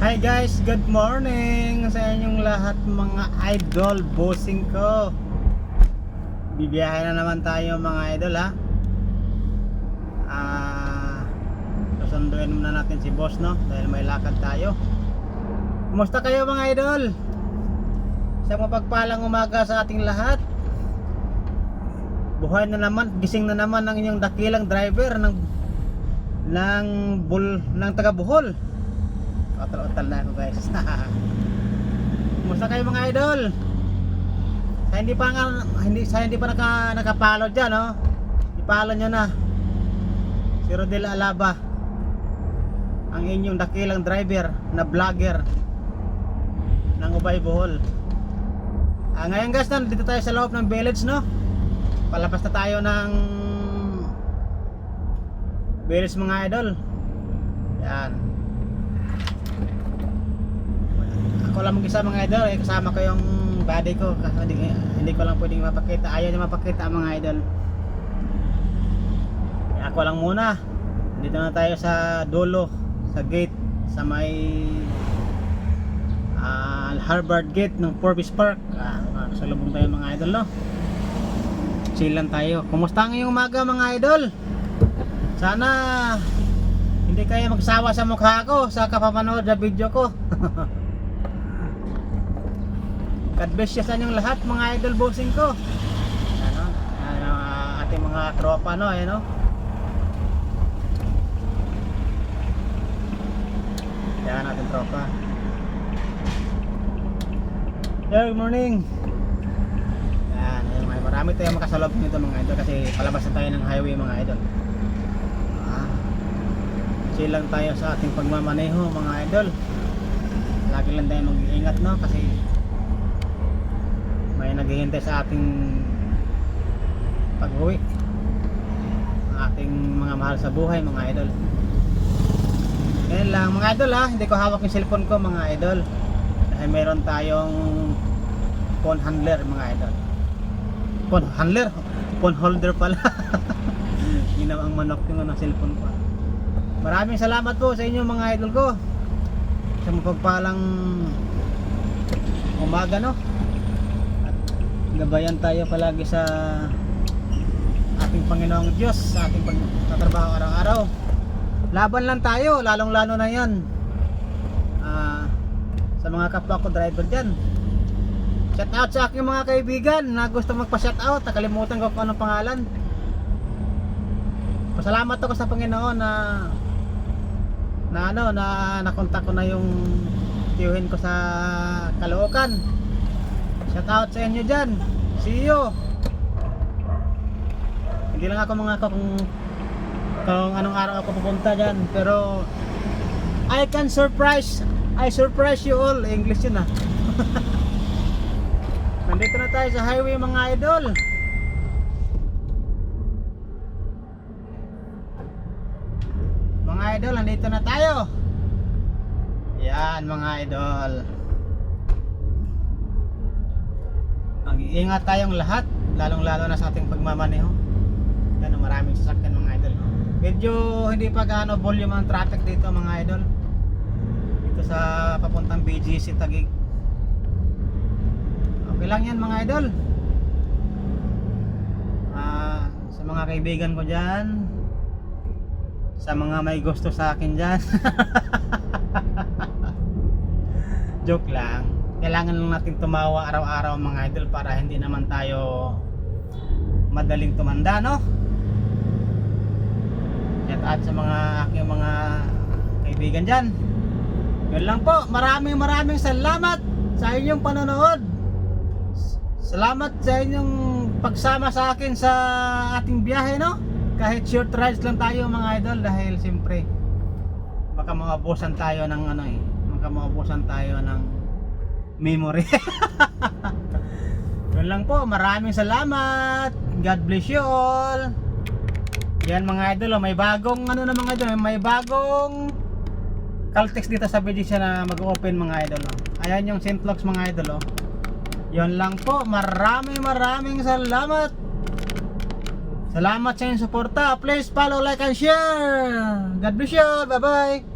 Hi guys, good morning sa inyong lahat mga idol, bossing ko. Bibiyahe na naman tayo mga idol ha. Susunduin muna natin si boss no, dahil may lakad tayo. Kumusta kayo mga idol? Sa mapagpalang umaga sa ating lahat. Buhay na naman, gising na naman ang inyong dakilang driver ng taga Bohol. Otal na ako guys. Kumusta kayo mga idol? Sa hindi pa nakapalo diyan, no? I-follow nyo na. Si Rodel Alaba, ang inyong dakilang driver na vlogger ng Ubay Bohol. Ngayon guys, dito tayo sa loob ng village, no? Palabas na tayo ng village mga idol. Yan. Ako lang mag-isa mga idol, kasama ko yung body ko. Hindi ko lang pwedeng mapakita. Ayaw niya mapakita mga idol. Ako lang muna. Dito na tayo sa dulo, sa gate, sa may Harvard Gate ng Forbes Park. Salubong tayo mga idol, no? Chill lang tayo. Kumusta ang iyong umaga mga idol? Sana hindi kayo magsawa sa mukha ko sa kapapanood na video ko. God bless you sa inyong lahat mga idol, bossing ko. Ating mga tropa, no? Ayan, no? Yan ating tropa. Good morning. Yan, marami tayong makasalob nito mga idol kasi palabas na tayo ng highway mga idol. Chill lang tayo sa ating pagmamaneho mga idol. Lagi lang tayo mag-iingat, no? Kasi may naghihintay sa ating pag-uwi, ang ating mga mahal sa buhay mga idol. Ganyan lang mga idol ha. Hindi ko hawak yung cellphone ko mga idol dahil meron tayong phone handler mga idol. Phone handler? Phone holder pala. Ginawang manok yung cellphone ko. Maraming salamat po sa inyo mga idol ko sa mapagpalang umaga, no? Gabayan tayo palagi sa ating Panginoong Diyos sa ating pagtatrabaho araw-araw. Laban lang tayo, lalong-lalo na yan sa mga kapwa ko driver dyan. Shout out sa aking mga kaibigan na gusto magpa-shout out. Nakalimutan ko kung anong pangalan. Pasalamat ako sa Panginoon na nakontak ko na yung tiyuhin ko sa Caloocan. Shout out sa inyo dyan. See you. Hindi lang ako mga kung anong araw ako pupunta dyan, pero I surprise you all. English yun ah. Nandito na tayo sa highway mga idol. Mga idol, nandito na tayo. Yan mga idol. Mag-iingat tayong lahat, lalong-lalo na sa ating pagmamaneho. Yan, maraming sasakyan mga idol. Medyo hindi pa gaano volume ang traffic dito mga idol. Dito sa papuntang BGC Taguig. Okay lang yan mga idol. Sa mga kaibigan ko dyan, sa mga may gusto sa akin dyan. Joke lang. Kailangan lang natin tumawa araw-araw mga idol para hindi naman tayo madaling tumanda, no? At sa mga aking mga kaibigan dyan, yun lang po. Maraming salamat sa inyong panonood. Salamat sa inyong pagsama sa akin sa ating biyahe, no? Kahit short rides lang tayo mga idol, dahil siyempre baka maubusan tayo ng memory. Yun lang po. Maraming salamat. God bless you all. Yan mga idol, may bagong na mga idol, may bagong Caltex dito sa BGC na mag-open mga idol. Ayan yung St. Luke's mga idol. Yun lang po. Maraming salamat. Salamat sa inyong suporta. Please follow, like, and share. God bless you. Bye bye.